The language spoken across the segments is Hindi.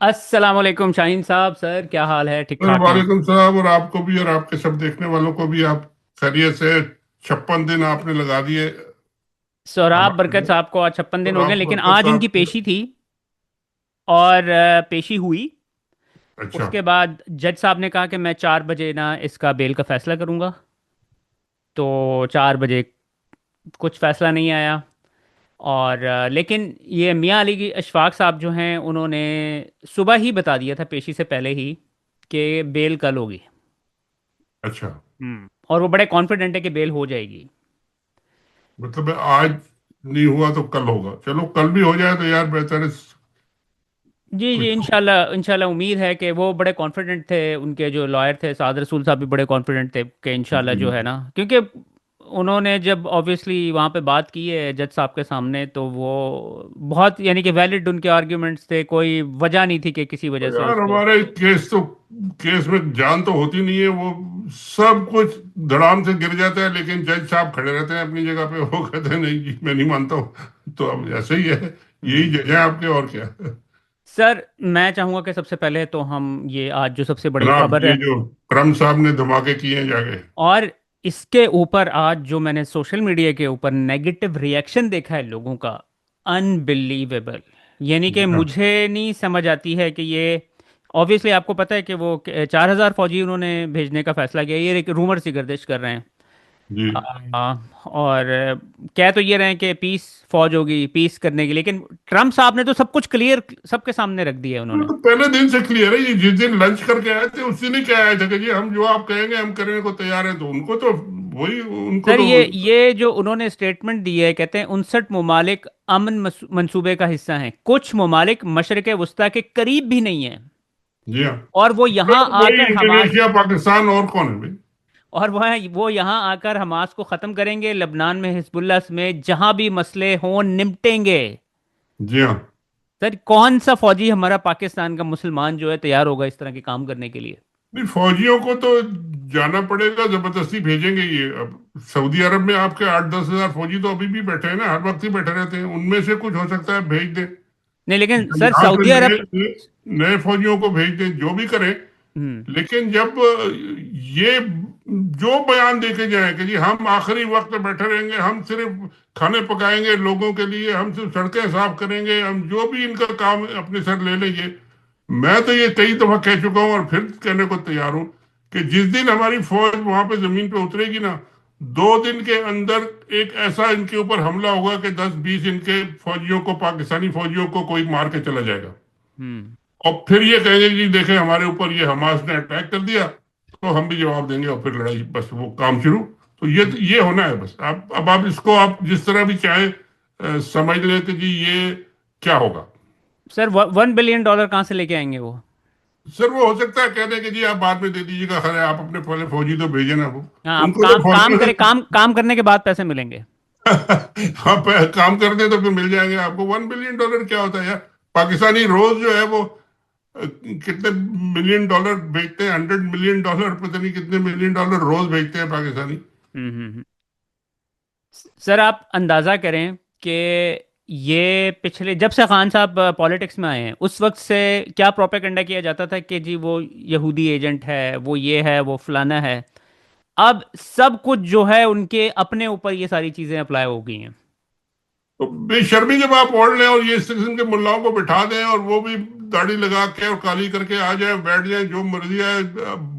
अस्सलाम वालेकुम शाहीन साहब। सर क्या हाल है? ठीक और ठाक हैं? वालेकुम सलाम। और आपको भी और आपके सब देखने वालों को भी। आप खैरियत से? 56 दिन आपने लगा दिए सौराब हमारे बरकत लिए। साहब को आज 56 दिन और हो गए, आप लेकिन बरकत आज साहब उनकी के। पेशी थी और पेशी हुई। अच्छा। उसके बाद जज साहब ने कहा कि मैं 4 बजे ना इसका बेल का फैसला करूंगा। तो 4 बजे कुछ फैसला नहीं आया। और लेकिन ये मियाँ अली की अशफाक साहब जो हैं उन्होंने सुबह ही बता दिया था, पेशी से पहले ही, कि बेल कल होगी। अच्छा। और वो बड़े कॉन्फिडेंट है कि बेल हो जाएगी। मतलब आज नहीं हुआ तो कल होगा। चलो कल भी हो जाए तो यार बेहतर है। जी जी, कुछ इंशाल्लाह इंशाल्लाह। उम्मीद है कि वो बड़े कॉन्फिडेंट थे, उनके जो लॉयर थे साद रसूल साहब भी बड़े कॉन्फिडेंट थे कि इंशाल्लाह जी जो है जी। ना, क्योंकि उन्होंने जब ऑब्वियसली वहाँ पे बात की है जज साहब के सामने, तो वो बहुत यानी कि वैलिड उनके आर्ग्यूमेंट्स थे। कोई वजह नहीं थी कि किसी तो वजह से यार उसको। हमारे केस में जान तो होती नहीं है। वो सब कुछ धड़ाम से गिर जाता है, लेकिन जज साहब खड़े रहते हैं अपनी जगह पे। वो कहते हैं नहीं जी मैं नहीं मानता हूँ। तो अब ऐसे ही है। यही हम्म। जज है आपके, और क्या। सर मैं चाहूँगा कि सबसे पहले तो हम ये आज जो सबसे बड़ी जनाब खबर ये है, जो ट्रम्प साहब ने धमाके किए हैं जाके। और इसके ऊपर आज जो मैंने सोशल मीडिया के ऊपर नेगेटिव रिएक्शन देखा है लोगों का, अनबिलीवेबल। यानी कि जी हाँ। मुझे नहीं समझ आती है कि ये, ऑब्वियसली आपको पता है कि वो 4,000 फौजी उन्होंने भेजने का फैसला किया। ये एक रूमर सी गर्दिश कर रहे हैं। जी। और कह तो ये रहे हैं कि पीस फौज होगी पीस करने की, लेकिन ट्रम्प साहब ने तो सब कुछ क्लियर सबके सामने रख दिया है वो उन्होंने। तो पहले दिन से क्लियर है। ये जिस दिन लंच करके आए थे उस दिन ही क्या आए थे कि जी हम जो आप कहेंगे हम करने को तैयार हैं। तो उनको तो वही उनको सर तो। ये जो उन्होंने स्टेटमेंट दी है, कहते हैं 59 ममालिक अमन मंसूबे का हिस्सा हैं, कुछ ममालिक मशरक़ वस्ता के करीब भी नहीं है। जी हाँ। और वो यहाँ तो वही आकर हमास, इंडोनेशिया पाकिस्तान और कौन है भाई। और वो यहाँ आकर हमास को ख़त्म करेंगे, लेबनान में हिजबुल्लाह समेत जहाँ भी मसले हों निपटेंगे। जी हाँ। सर कौन सा फौजी हमारा पाकिस्तान का मुसलमान जो है तैयार होगा इस तरह के काम करने के लिए? नहीं फौजियों को तो जाना पड़ेगा, जबरदस्ती भेजेंगे ये। अब सऊदी अरब में आपके 8-10 हजार फौजी तो अभी भी बैठे हैं ना, हर वक्त ही बैठे रहते हैं। उनमें से कुछ हो सकता है भेज दें। नहीं लेकिन सर यहाँ से सऊदी नए अरब। नए नए फौजियों को भेज दें, जो भी करें। हम्म। लेकिन जब ये जो बयान देके जाए कि जी हम आखिरी वक्त में बैठे रहेंगे, हम सिर्फ खाने पकाएंगे लोगों के लिए, हम सिर्फ सड़कें साफ करेंगे, हम जो भी इनका काम अपने सर ले लेंगे। मैं तो ये कई दफा कह चुका हूं और फिर कहने को तैयार हूं कि जिस दिन हमारी फौज वहां पे जमीन पे उतरेगी ना, 2 दिन के अंदर एक ऐसा इनके ऊपर हमला होगा कि 10-20 इनके फौजियों को, पाकिस्तानी फौजियों को कोई मार के चला जाएगा। हम्म। और फिर ये कहेंगे कि देखें हमारे ऊपर ये हमास ने अटैक कर दिया, तो हम भी जवाब देंगे और फिर लड़ाई, बस वो काम शुरू। तो ये होना है बस। आप अब आप इसको आप जिस तरह भी चाहे समझ लें कि जी ये क्या होगा। सर $1 बिलियन कहाँ से लेके आएंगे वो? सर वो हो सकता है कह दें कि जी आप बाद में दे दीजिएगा, खैर आप अपने पहले फौजी तो भेजे ना वो। हाँ, आप उनको तो काम काम फौजियों करें, से काम करने के बाद पैसे मिलेंगे। आप काम कर दे तो फिर मिल जाएंगे आपको। $1 बिलियन क्या होता है यार। पाकिस्तानी रोज जो है वो कितने मिलियन डॉलर भेजते हैं, $100 मिलियन, पता नहीं कितने मिलियन डॉलर रोज भेजते हैं पाकिस्तानी। हम्म। सर आप अंदाज़ा करें कि ये पिछले जब से खान साहब पॉलिटिक्स में आए हैं उस वक्त से क्या प्रोपेगेंडा किया जाता था कि जी वो यहूदी एजेंट है, वो ये है, वो फलाना है। अब सब कुछ जो है उनके अपने ऊपर ये सारी चीज़ें अप्लाई हो गई हैं। तो बेशर्मी जब आप ओढ़ लें और ये इस किस्म के मुल्लाओं को बिठा दें और वो भी दाढ़ी लगा के और काली करके आ जाए, बैठ जाए, जो मर्जी आए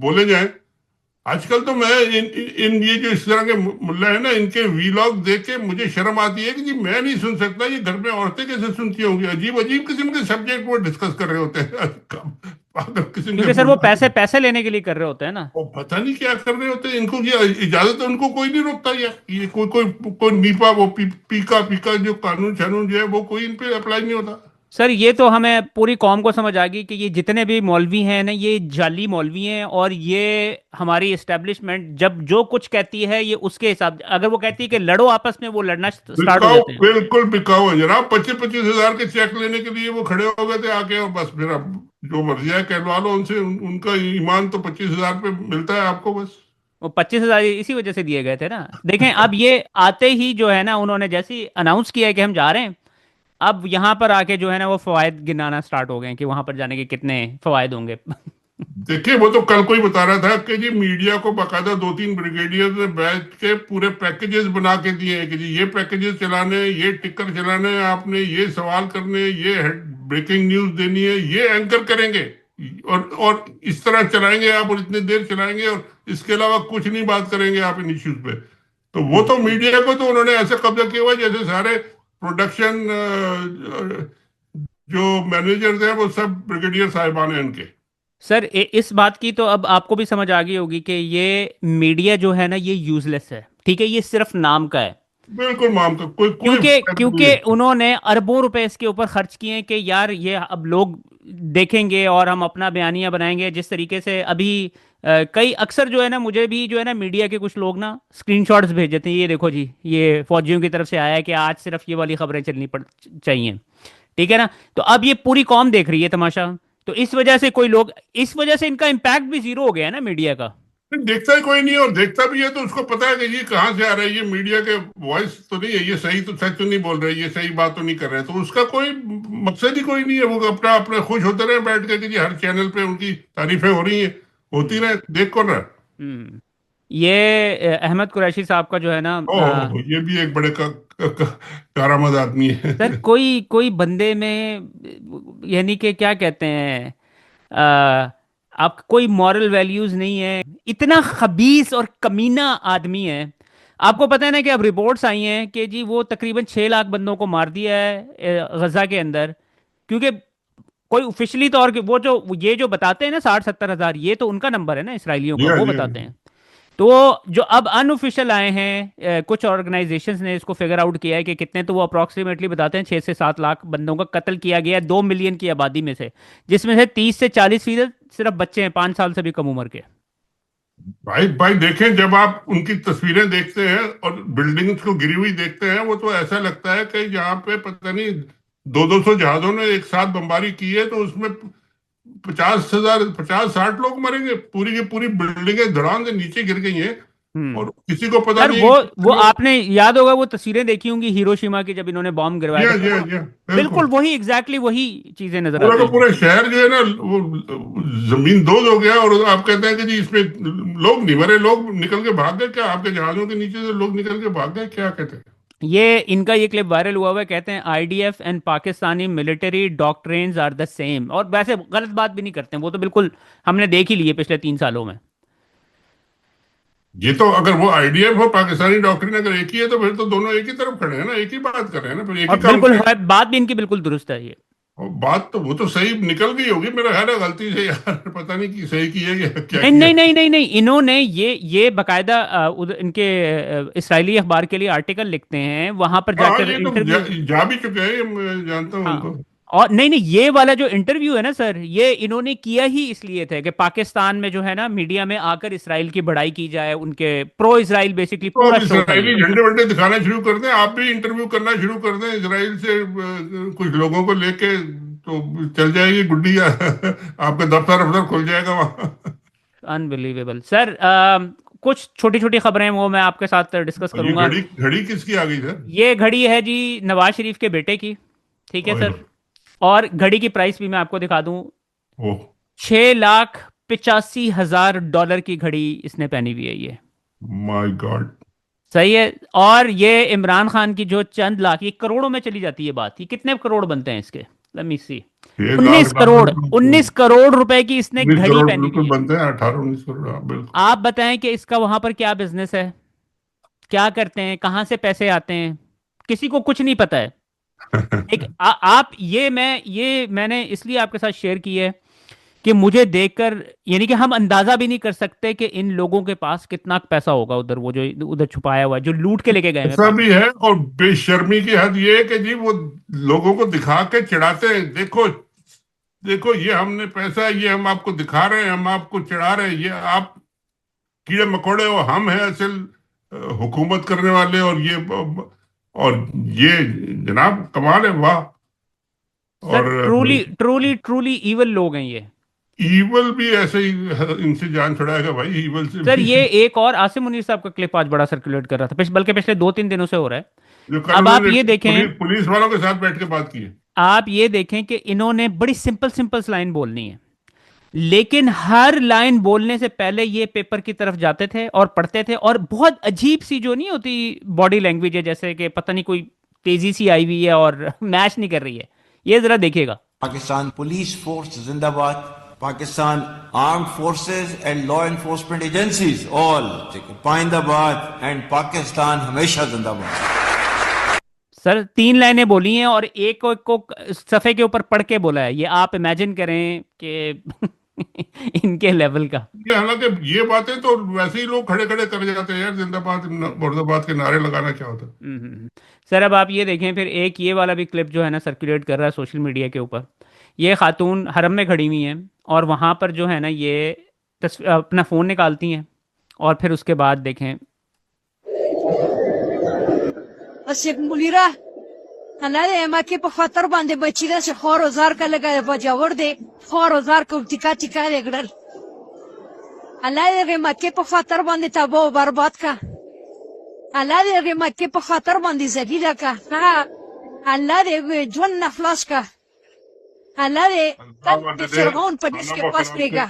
बोले जाए। आजकल तो मैं इन ये जो इस तरह के मुल्ला है ना, इनके वीलॉग देख के मुझे शर्म आती है कि जी मैं नहीं सुन सकता। ये घर में औरतें कैसे सुनती होंगी? अजीब अजीब किस्म के सब्जेक्ट वो डिस्कस कर रहे होते हैं। पागल किस्म के क्योंकि सर वो मुल्ला। पैसे पैसे लेने के लिए कर रहे होते हैं ना। वो पता नहीं क्या कर रहे होते हैं। इनको ये इजाजत उनको कोई नहीं रोकता यार। ये कोई कोई कोई नीपा वो पीका पीका जो कानून शानून जो है वो कोई इन पे अप्लाई नहीं होता। सर ये तो हमें पूरी कौम को समझ आ गई कि ये जितने भी मौलवी हैं ना ये जाली मौलवी हैं, और ये हमारी इस्टेब्लिशमेंट जब जो कुछ कहती है ये उसके हिसाब, अगर वो कहती है कि लड़ो आपस में, वो लड़ना स्टार्ट हो बिकाऊ, जाते हैं। बिल्कुल बिकाऊ है जनाब। 25-25 हजार के चेक लेने के लिए वो खड़े हो गए थे आके, और बस फिर अब जो मर्जी है कहलवा लो उनसे। उनका ईमान तो 25 हजार पे मिलता है आपको बस। वो 25,000 इसी वजह से दिए गए थे ना। देखें अब ये आते ही जो है ना, उन्होंने जैसे ही अनाउंस किया है कि हम जा रहे हैं, अब यहाँ पर आके जो है ना वो फवायद गिनाना स्टार्ट हो गए हैं कि वहां पर जाने के कितने फवायद होंगे। देखिए, वो तो कल कोई बता रहा था कि जी मीडिया को बाकायदा दो तीन ब्रिगेडियर ने बैठ के पूरे पैकेजेस बना के दिए हैं कि जी ये पैकेजेस चलाने, ये टिकर चलाने, आपने ये सवाल करने, ये ब्रेकिंग न्यूज देनी है, ये एंकर करेंगे और इस तरह चलाएंगे आप, और इतनी देर चलाएंगे, और इसके अलावा कुछ नहीं बात करेंगे आप इन इश्यूज पे। तो वो तो मीडिया को तो उन्होंने ऐसे कब्जा किया हुआ है जैसे सारे प्रोडक्शन जो मैनेजर्स हैं वो सब ब्रिगेडियर साहिबान हैं उनके। सर इस बात की तो अब आपको भी समझ आ गई होगी कि ये मीडिया जो है ना ये यूजलेस है, ठीक है, ये सिर्फ नाम का है। बिल्कुल माम का कोई कोई क्योंकि फायदा नहीं क्योंकि है। उन्होंने अरबों रुपए इसके ऊपर खर्च किए हैं कि यार ये अब लोग देखेंगे और हम अपना बयानिया बनाएंगे जिस तरीके से अभी कई अक्सर जो है ना, मुझे भी जो है ना मीडिया के कुछ लोग ना स्क्रीनशॉट्स भेज देते हैं, ये देखो जी ये फौजियों की तरफ से आया है कि आज सिर्फ ये वाली खबरें चलनी पड़ चाहिए, ठीक है ना। तो अब ये पूरी कौम देख रही है तमाशा। तो इस वजह से कोई लोग, इस वजह से इनका इम्पैक्ट भी जीरो हो गया है ना मीडिया का। देखता ही कोई नहीं, और देखता भी है तो उसको पता है कि ये कहाँ से आ रहा है, ये मीडिया के वॉइस तो नहीं है, ये सही तो सच तो नहीं बोल रहे, ये सही बात तो नहीं कर रहे, तो उसका कोई मकसद ही कोई नहीं है। वो अपना अपना खुश होते रहे बैठ के कि जी हर चैनल पे उनकी तारीफें हो रही हैं, होती रहे, देख कौन रहा है? हम्म। ये अहमद कुरैशी साहब का जो है ना, ओह, ये भी एक बड़े कारामद आदमी है। सर कोई कोई बंदे में यानी कि क्या कहते हैं, अ, आप कोई मॉरल वैल्यूज नहीं है, इतना खबीस और कमीना आदमी है। आपको पता है ना कि अब रिपोर्ट्स आई हैं कि जी वो तकरीबन 6 लाख बंदों को मार दिया है गजा के अंदर। क्योंकि कोई ऑफिशियली तौर के वो जो ये जो बताते हैं ना 60-70 हज़ार, ये तो उनका नंबर है ना इसराइलियों जी का, हाँ, वो जी हाँ। बताते हैं। तो जो अब अनऑफिशियल आए हैं, कुछ ऑर्गेनाइजेशंस ने इसको फिगर आउट किया है कि कितने, तो वो अप्रोक्सीमेटली बताते हैं 6 से 7 लाख बंदों का कत्ल किया गया है 2 मिलियन की आबादी में से, जिसमें से 30 से 40% सिर्फ बच्चे हैं, 5 साल से भी कम उम्र के। भाई भाई देखें, जब आप उनकी तस्वीरें देखते हैं और बिल्डिंग्स को गिरी हुई देखते हैं, वो तो ऐसा लगता है कि यहाँ पे पता नहीं 200 जहाजों ने एक साथ बमबारी की है, तो उसमें 50,000, 50-60 लोग मरेंगे, पूरी की पूरी बिल्डिंगें धड़ाम से नीचे गिर गई हैं, हम्म। और किसी को पता सर नहीं है वो कि कितने वो लोग। आपने याद होगा वो तस्वीरें देखी होंगी हिरोशिमा की, जब इन्होंने बॉम्ब गिरवाया जी था हाँ, जी हाँ, पूरा, जी हाँ, बिल्कुल बिल्कुल। वही एग्जैक्टली वही चीजें नजर पूरा का आती हैं। पूरा शहर जो है ना, वो जमीन दोज हो गया, और आप कहते हैं कि जी इसमें लोग नहीं मरे, लोग निकल के भाग गए क्या? आपके जहाजों के नीचे से लोग निकल के भाग गए क्या, कहते हैं? ये इनका ये क्लिप वायरल हुआ हुआ है, कहते हैं IDF and Pakistani military doctrines are the same, और वैसे गलत बात भी नहीं करते हैं वो तो, बिल्कुल हमने देख ही लिए पिछले 3 सालों में। ये तो अगर वो आईडीएफ और पाकिस्तानी डॉक्ट्रिन अगर एक ही है, तो फिर तो दोनों एक ही तरफ खड़े हैं ना, एक ही बात कर रहे हैं ना, फिर एक और ही काम बिल्कुल करें। बात भी इनकी बिल्कुल दुरुस्त है ये। और बात तो वो तो सही निकल गई होगी मेरा ख्याल है, गलती से यार पता नहीं कि सही की है या क्या नहीं किया। नहीं नहीं नहीं नहीं, इन्होंने ये बकायदा उधर इनके इसराइली अखबार के लिए आर्टिकल लिखते हैं, वहां पर हाँ, जाकर ये तो इंटरव्यू। जा भी चुके हैं, ये मैं जानता हूँ हाँ, उनको। और नहीं नहीं, ये वाला जो इंटरव्यू है ना सर, ये इन्होंने किया ही इसलिए था कि पाकिस्तान में जो है ना मीडिया में आकर इसराइल की बढ़ाई की जाए, उनके प्रो इसराइल बेसिकली तो अब पूरा शो था इसराइली ये। झंडे वंडे दिखाना शुरू कर दें, आप भी इंटरव्यू करना शुरू कर दें इसराइल से, कुछ लोगों को लेके, तो चल जाएगी गुड्डी आपका दफ्तर अफतर खुल जाएगा वहां। Unbelievable sir. कुछ छोटी छोटी खबरें हैं, वो मैं आपके साथ डिस्कस ये करूंगा। घड़ी घड़ी किसकी आ गई सर? ये घड़ी है जी नवाज शरीफ के बेटे की, ठीक है ओए सर। और घड़ी की प्राइस भी मैं आपको दिखा दूं, ओह, 6,85,000 डॉलर की घड़ी इसने पहनी हुई है ये। My God. सही है। और ये इमरान खान की जो चंद लाख, ये करोड़ों में चली जाती है बात, ये कितने करोड़ बनते हैं इसके, लेट मी सी। 6 लाख 19 करोड़, डॉलर 19 करोड़ रुपए की इसने 19 करोड़ घड़ी पहनी हुई बिल्कुल है। बनते हैं, 18-19 करोड़, हाँ, बिल्कुल। आप बताएं कि इसका वहां पर क्या बिजनेस है, क्या करते हैं, कहाँ से पैसे आते हैं, किसी को कुछ नहीं पता है। एक आप ये मैंने इसलिए आपके साथ शेयर की है कि मुझे देखकर यानी कि हम अंदाजा भी नहीं कर सकते कि इन लोगों के पास कितना पैसा होगा उधर, वो जो उधर छुपाया हुआ है, जो लूट के लेके गए हैं ऐसा भी पाकिस्तान। है, और बेशर्मी की हद ये है कि जी वो लोगों को दिखा के चिढ़ाते हैं, देखो देखो ये हमने पैसा, ये हम आपको दिखा रहे हैं, हम आपको चिढ़ा रहे हैं, ये आप कीड़े मकोड़े हो, हम हैं असल हुकूमत करने वाले, और ये जनाब कमाल है, वाह। सर और ट्रूली ट्रूली ट्रूली इवल लोग हैं ये। ईवल भी ऐसे ही इनसे जान छुड़ाएगा भाई, ईवल से सर भी। ये एक और आसिम मुनीर साहब का क्लिप आज बड़ा सर्कुलेट कर रहा था, बल्कि पिछले 2-3 दिनों से हो रहा है। जो कल अब आप उन्होंने ये देखें, पुलिस वालों के साथ बैठ के बात की है। आप ये देखें कि इन्होंने बड़ी सिंपल सिंपल लाइन बोलनी है, लेकिन हर लाइन बोलने से पहले ये पेपर की तरफ जाते थे और पढ़ते थे, और बहुत अजीब सी जो नहीं होती बॉडी लैंग्वेज है, जैसे कि पता नहीं कोई तेजी सी आई हुई है और मैच नहीं कर रही है। ये जरा देखिएगा। पाकिस्तान पुलिस फोर्स जिंदाबाद, Pakistan armed forces and law enforcement agencies all पाइंदाबाद, एंड पाकिस्तान हमेशा जिंदाबाद। सर 3 लाइनें बोली हैं और एक को सफ़े के ऊपर पढ़ के बोला है। ये आप इमेजिन करें कि इनके लेवल का। ये हालांकि ये बातें तो वैसे ही लोग खड़े खड़े कर जाते हैं यार, जिंदाबाद मुर्दाबाद के नारे लगाना क्या होता है। सर अब आप ये देखें, फिर एक ये वाला भी क्लिप जो है ना सर्कुलेट कर रहा है सोशल मीडिया के ऊपर। ये खातून हरम में खड़ी हुई हैं और वहाँ पर जो है ना ये अपना फ़ोन निकालती हैं, और फिर उसके बाद देखें। Asik mulira, anade emake pa fatar bande bachida se horozar ka laga bajawar de horozar ko tika tika regdal. Anade emake pa fatar bande tabo barbat ka. Anade emake pa fatar bande zadida ka. Ha, anade jwan naflas ka. Anade kat firgaun padis ke pas pega.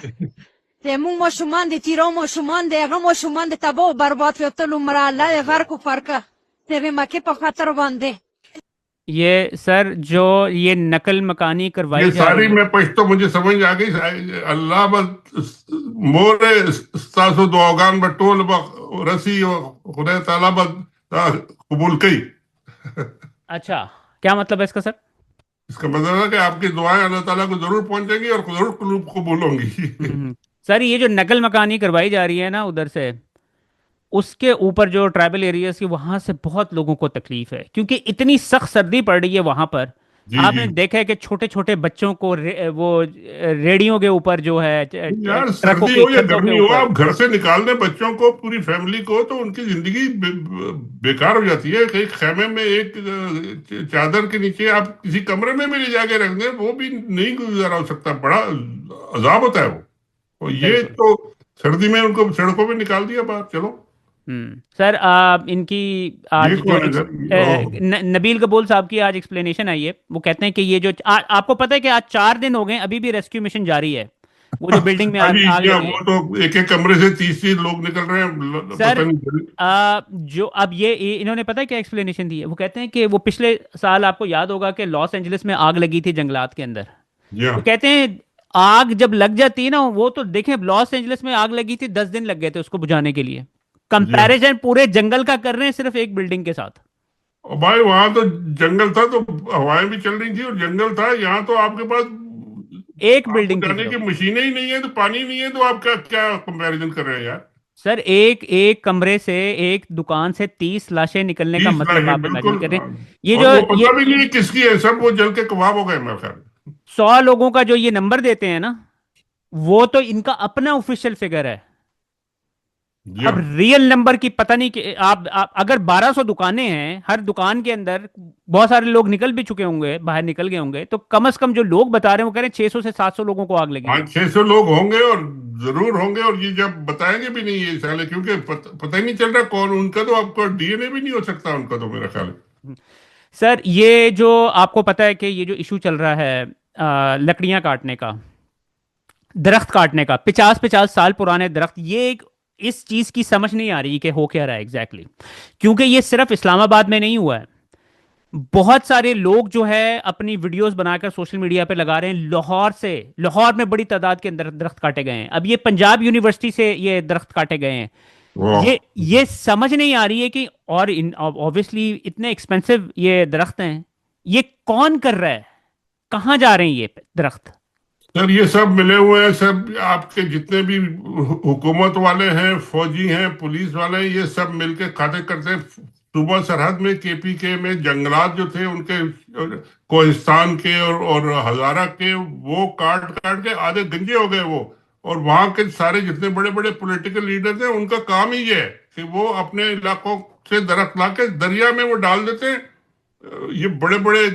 ते मुंग मशुमान दे तीरो मशुमान दे अगम मशुमान दे तबो बर्बाद पे तो लुमरा अल्लाह दे फर्क फर्क तेरे मके पर खतर बंदे। ये सर जो ये नकल मकानी करवाई ये जा सारी रही है। मैं पश्तो मुझे समझ आ गई। अल्लाह बस मोरे सासो दुआगान बटोल रसी खुदा ताला बस कबूल कई। अच्छा, क्या मतलब है इसका सर? इसका मतलब है कि आपकी दुआएं अल्लाह ताला को जरूर पहुंचेंगी और जरूर कबूल होंगी। सर ये जो नकल मकानी करवाई जा रही है ना उधर से, उसके ऊपर जो ट्राइबल एरियाज की वहां से बहुत लोगों को तकलीफ है, क्योंकि इतनी सख्त सर्दी पड़ रही है वहां पर। जी जी। आपने देखा है कि छोटे छोटे बच्चों को वो रेडियो के ऊपर जो है यार ट्रकों सर्दी की हो या छतों के गर्मी हो, ऊपर। आप घर से निकाल दें बच्चों को, पूरी फैमिली को, तो उनकी जिंदगी बेकार हो जाती है। एक खेमे में एक चादर के नीचे आप किसी कमरे में भी ले जाके रख दें, वो भी नहीं गुजारा हो सकता। बड़ा अजाब होता है वो। और ये बिल्कुल। तो सर्दी में उनको सड़कों पे निकाल दिया बाहर, चलो। सर इनकी ये आज जो कौन है सर? ओह, नबील कबूल साहब की आज एक्सप्लेनेशन आई है। वो कहते हैं कि ये जो आपको पता है कि आज 4 दिन हो गए, अभी भी रेस्क्यू मिशन जारी है। वो जो बिल्डिंग में अभी आग क्या, लगी वो है। तो एक एक कमरे से 30 लोग निकल रहे हैं, सर पता नहीं। जो अब ये इन्होंने पता है क्या एक्सप्लेनेशन दी है? वो कहते हैं कि वो पिछले साल आपको याद होगा कि लॉस एंजलिस में आग लगी थी जंगलात के अंदर। जी हाँ। तो कहते हैं आग जब लग जाती है ना, वो तो देखें लॉस एंजलिस में आग लगी थी, 10 दिन लग गए थे उसको बुझाने के लिए। जी हाँ। कंपैरिजन पूरे जंगल का कर रहे हैं सिर्फ एक बिल्डिंग के साथ। और भाई वहां तो जंगल था, तो हवाएं भी चल रही थी और जंगल था। यहाँ तो आपके पास एक आग बिल्डिंग थी बुझाने सिर्फ। की मशीनें ही नहीं है, तो पानी नहीं है, तो आप क्या क्या कंपैरिजन कर रहे हैं यार। सर एक एक कमरे से, एक दुकान से 30 लाशें निकलने का 30 लाख मतलब है आप इमेजिन बिल्कुल। करें। हाँ। ये और जो वो ये पता भी नहीं है किसकी है, सब वो जल के कबाब हो गए मेरे ख्याल। 100 लोगों का जो ये नंबर देते हैं ना, वो तो इनका अपना ऑफिशियल फिगर है। जी अब हाँ। रियल नंबर की पता नहीं कि आप अगर 1200 दुकानें हैं, हर दुकान के अंदर बहुत सारे लोग निकल भी चुके होंगे, बाहर निकल गए होंगे, तो कम से कम जो लोग बता रहे हैं वो कह रहे हैं 600 से 700 लोगों को आग लगी है। 500-600 लोग होंगे और जरूर होंगे। और ये जब बताएंगे भी नहीं ये साले, क्योंकि पता ही नहीं चल रहा कौन उनका। तो आपको डीएनए भी नहीं हो सकता उनका, तो मेरा ख्याल है। सर ये जो आपको पता है कि ये जो इशू चल रहा है लकड़ियां काटने का, दरख्त काटने का, 50-50 साल पुराने दरख्त, ये एक इस चीज की समझ नहीं आ रही कि हो क्या रहा है एग्जैक्टली क्योंकि ये सिर्फ इस्लामाबाद में नहीं हुआ है। बहुत सारे लोग जो है अपनी वीडियोस बनाकर सोशल मीडिया पे लगा रहे हैं। लाहौर में बड़ी तादाद के अंदर दरख्त काटे गए हैं। अब ये पंजाब यूनिवर्सिटी से ये दरख्त काटे गए हैं। वाह। ये समझ नहीं आ रही है कि, और ऑब्वियसली इतने एक्सपेंसिव ये दरख्त हैं, ये कौन कर रहा है, कहाँ जा रहे हैं ये दरख्त? सर ये सब मिले हुए हैं, सब आपके जितने भी हुकूमत वाले हैं, फौजी हैं, पुलिस वाले हैं, ये सब मिलके खाते करते हैं। सुबह सरहद में केपी के में जंगलात जो थे उनके, कोहिस्तान के और हजारा के, वो काट काट के आधे गंजे हो गए वो। और वहां के सारे जितने बड़े बड़े पॉलिटिकल लीडर थे, उनका काम ही ये है कि वो अपने इलाकों से दरख्त लाके दरिया में वो डाल देते हैं, ये बड़े बड़े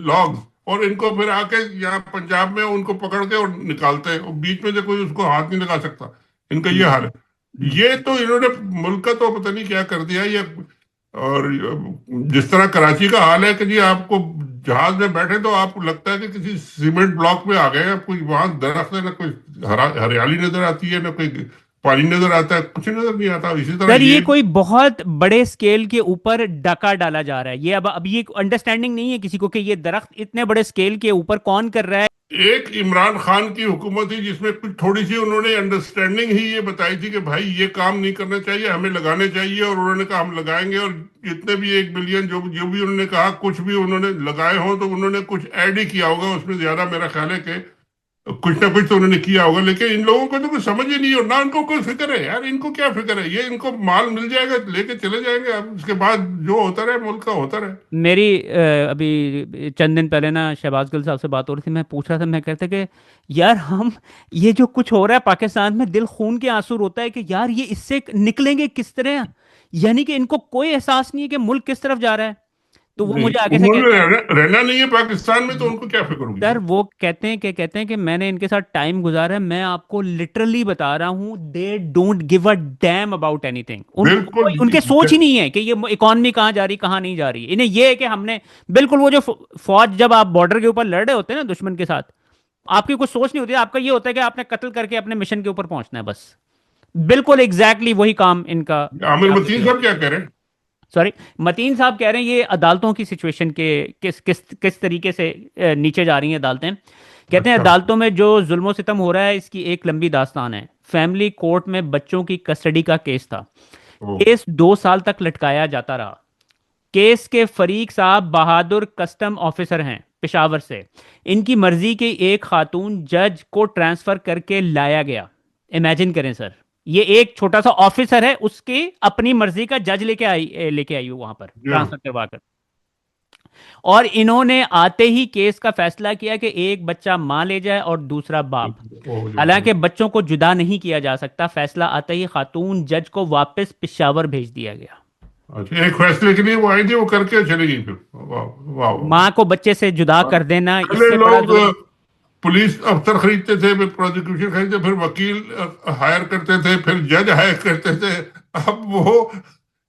लॉग। और इनको फिर आके यहाँ पंजाब में उनको पकड़ के और निकालते हैं, और बीच में से कोई उसको हाथ नहीं लगा सकता। इनका ये हाल है। हम्म। ये तो इन्होंने मुल्क का तो पता नहीं क्या कर दिया। ये और जिस तरह कराची का हाल है कि जी आपको जहाज में बैठे तो आपको लगता है कि किसी सीमेंट ब्लॉक में आ गए हैं। कोई वहां दरख्त है ना, कोई हरियाली नजर आती है ना, कोई पानी नजर आता है, कुछ नजर नहीं आता। इसी सर तरह ये ये कोई बहुत बड़े स्केल के ऊपर डाका डाला जा रहा है। ये अब ये अंडरस्टैंडिंग नहीं है किसी को कि ये दरख्त इतने बड़े स्केल के ऊपर कौन कर रहा है। एक इमरान खान की हुकूमत थी जिसमें कुछ थोड़ी सी उन्होंने अंडरस्टैंडिंग ही ये बताई थी कि भाई ये काम नहीं करना चाहिए, हमें लगाने चाहिए, और उन्होंने कहा हम लगाएंगे। और जितने भी 1 बिलियन जो जो भी उन्होंने कहा, कुछ भी उन्होंने लगाए हो तो उन्होंने कुछ ऐड ही किया होगा उसमें, ज्यादा मेरा ख्याल है कि कुछ ना कुछ तो उन्होंने किया होगा। लेकिन इन लोगों को तो कुछ समझ ही नहीं, और ना उनको कोई फिक्र है यार। इनको क्या फिक्र है, ये इनको माल मिल जाएगा लेके चले जाएंगे, अब उसके बाद जो होता रहे मुल्क का होता रहे। मेरी अभी चंद दिन पहले ना शहबाज गिल साहब से बात हो रही थी। मैं पूछ रहा था, मैं कहता कि यार हम ये जो कुछ हो रहा है पाकिस्तान में, दिल खून के आंसू रोता है कि यार ये इससे निकलेंगे किस तरह। यानी कि इनको कोई एहसास नहीं है कि मुल्क किस तरफ जा रहा है। तो वो नहीं, मुझे आगे से उन्होंने कहते हैं, रहना नहीं है पाकिस्तान में, तो उनको क्या फिक्र होगी सर फिर। वो कहते हैं कि मैंने इनके साथ टाइम गुजारा है, मैं आपको लिटरली बता रहा हूँ, they don't give a damn about anything. उनको बिल्कुल। कोई उनके सोच ही नहीं है कि ये इकॉनमी कहाँ जा रही कहाँ नहीं जा रही। इन्हें ये है कि हमने बिल्कुल वो जो फौज, जब आप बॉर्डर के ऊपर लड़ रहे होते हैं ना दुश्मन के साथ, आपकी कुछ सोच नहीं होती। आपका ये होता है कि आपने कत्ल करके अपने मिशन के ऊपर पहुंचना है बस। बिल्कुल एग्जैक्टली वही काम इनका आमिर यहाँ पे भी मतीन हो रहा साहब है। क्या कह रहे हैं? सॉरी, मतीन साहब कह रहे हैं ये अदालतों की सिचुएशन के किस किस किस तरीके से नीचे जा रही हैं अदालतें। कहते हैं अच्छा। अदालतों में जो जुल्म सितम हो रहा है इसकी एक लंबी दास्तान है। फैमिली कोर्ट में बच्चों की कस्टडी का केस था। ओ। केस 2 साल तक लटकाया जाता रहा। केस के फरीक साहब बहादुर कस्टम ऑफिसर हैं पेशावर से। इनकी मर्जी की एक खातून जज को ट्रांसफर करके लाया गया। इमेजिन करें सर, ये एक छोटा सा ऑफिसर है, उसकी अपनी मर्जी का जज लेके आई वहां पर जी हाँ। ट्रांसफर करवा कर। और इन्होंने आते ही केस का फैसला किया कि एक बच्चा मां ले जाए और दूसरा बाप। ओ हो जाए। हालांकि बच्चों को जुदा नहीं किया जा सकता। फैसला आते ही खातून जज को वापस पेशावर भेज दिया गया। अच्छा, एक फैसले के लिए वो आई थी, वो करके चली गई फिर। वाह वाह माँ को बच्चे से जुदा वाह। कर देना, पहले इससे बड़ा लोग जुल्म। पुलिस अफसर खरीदते थे, फिर प्रोसिक्यूशन खरीदते, फिर वकील हायर करते थे, फिर जज हायर करते थे। अब वो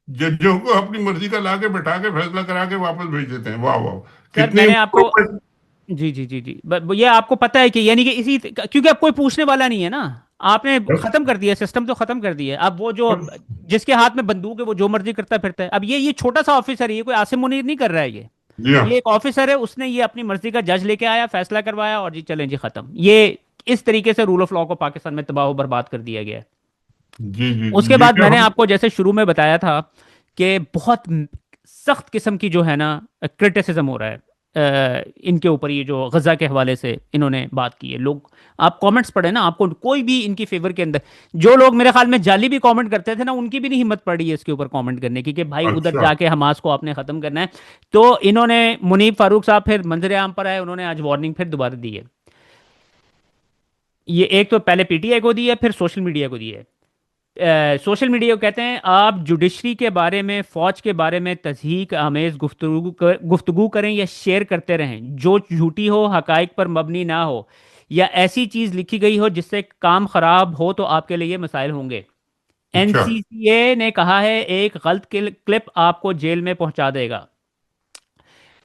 जजों को अपनी मर्जी का लाके बैठा के फैसला करा के वापस भेज देते हैं। वाह वाह। सर कितनी मैंने आपको, improvement। जी जी जी जी, ये आपको पता है कि यानी कि इसी, क्योंकि अब कोई पूछने वाला नहीं है ना। आपने खत्म कर दिया सिस्टम, तो खत्म कर दिया है। अब वो जो जिसके हाथ में बंदूक है वो जो मर्जी करता फिरता है। अब ये छोटा सा ऑफिसर है, ये कोई आसिम मुनीर नहीं कर रहा है। जी हाँ। ये एक ऑफिसर है, उसने ये अपनी मर्जी का जज लेके आया, फैसला करवाया और जी चलें जी खत्म। ये इस तरीके से रूल ऑफ लॉ को पाकिस्तान में तबाह बर्बाद कर दिया गया है। जी जी। उसके ये बाद क्या मैंने हम। आपको जैसे शुरू में बताया था कि बहुत सख्त किस्म की जो है ना क्रिटिसिज्म हो रहा है इनके ऊपर। ये जो गजा के हवाले से इन्होंने बात की है, लोग आप कमेंट्स पढ़े ना, आपको कोई भी इनकी फेवर के अंदर, जो लोग मेरे ख्याल में जाली भी कमेंट करते थे ना, उनकी भी नहीं हिम्मत पड़ी है इसके ऊपर कमेंट करने की कि भाई उधर अच्छा। जाके हमास को आपने खत्म करना है। तो इन्होंने, मुनीब फारूक साहब फिर मंजर आम पर आए, उन्होंने आज वार्निंग फिर दोबारा दी है। ये एक तो पहले पीटीआई को दी है, फिर सोशल मीडिया को दी है। सोशल मीडिया को कहते हैं आप जुडिशरी के बारे में, फौज के बारे में तजहीक आमेज गुफ्तगू करें या शेयर करते रहें जो झूठी हो, हकाइक पर मबनी ना हो, या ऐसी चीज लिखी गई हो जिससे काम खराब हो, तो आपके लिए ये मसाइल होंगे। अच्छा। एनसीसीए ने कहा है एक गलत क्लिप आपको जेल में पहुंचा देगा।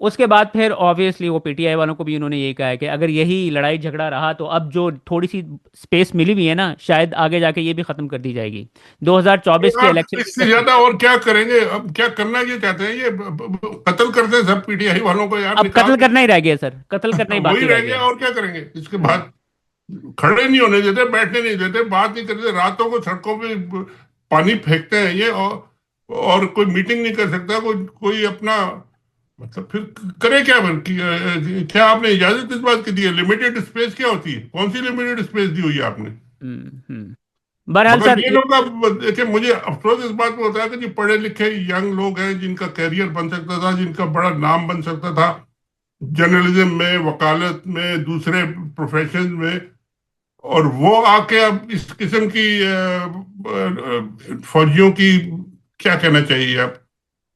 उसके बाद फिर ऑब्वियसली वो पीटीआई वालों को भी उन्होंने यही कहा है कि अगर यही लड़ाई झगड़ा रहा तो अब जो थोड़ी सी स्पेस मिली हुई है ना, शायद आगे जाके ये भी खत्म कर दी जाएगी। 2024 के आप इलेक्शन इससे के, ज्यादा और क्या करेंगे? अब क्या करना ये चाहते हैं? ये कत्ल करते हैं सब पीटीआई वालों को यार, अब निकाल कत्ल के। करना ही रह गया सर, कत्ल करना ही वही बाकी रह रह गया गया, है। और क्या करेंगे इसके बाद? खड़े नहीं होने देते, बैठने नहीं देते, बात नहीं करते, रातों को सड़कों पे पानी फेंकते हैं ये। और कोई मीटिंग नहीं कर सकता, कोई कोई अपना, मतलब फिर करे क्या? क्या आपने इजाजत इस बात की दी है? लिमिटेड स्पेस क्या होती है? कौन सी लिमिटेड स्पेस दी हुई है आपने? बहरहाल मगर सर ये लोग, अब देखिए, मुझे अफसोस इस बात पे होता है कि जो पढ़े लिखे यंग लोग हैं, जिनका कैरियर बन सकता था, जिनका बड़ा नाम बन सकता था जर्नलिज्म में, वकालत में, दूसरे प्रोफेशन में, और वो आके अब इस किस्म की फौजियों की, क्या कहना चाहिए आप,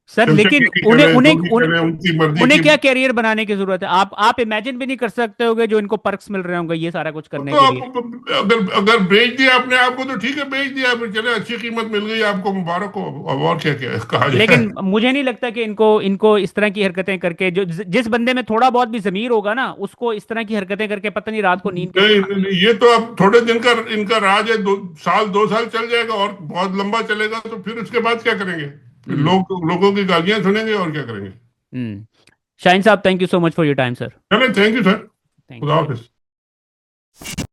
सर लेकिन जमशेदजी उन्हें करें, उन्हें जो भी करें, उनकी मर्जी उन्हें की। क्या कैरियर बनाने की जरूरत है? आप इमेजिन भी नहीं कर सकते होगे जो इनको पर्क्स मिल रहे होंगे ये सारा कुछ करने तो के लिए। आप अगर अगर बेच दिया अपने आप को तो ठीक है, बेच दिया, फिर चले, अच्छी कीमत मिल गई आपको, मुबारक हो। अब और क्या क्या कहा जाए। लेकिन मुझे नहीं लगता कि इनको इनको इस तरह की हरकतें करके, जो जिस बंदे में थोड़ा बहुत भी जमीर होगा ना, उसको इस तरह की हरकतें करके पता नहीं रात को नींद कैसे नहीं, नहीं, आती है। नहीं, ये तो अब थोड़े दिन का इनका राज है, 2 साल 2 साल चल जाएगा और बहुत लंबा चलेगा, तो फिर उसके बाद क्या करेंगे? फिर हम्म। लोगों की गालियां सुनेंगे और क्या करेंगे। हम्म। शाहीन साहब, thank you so much for your time sir. चलें, थैंक यू सर। थैंक खुदा यू। हाफिज।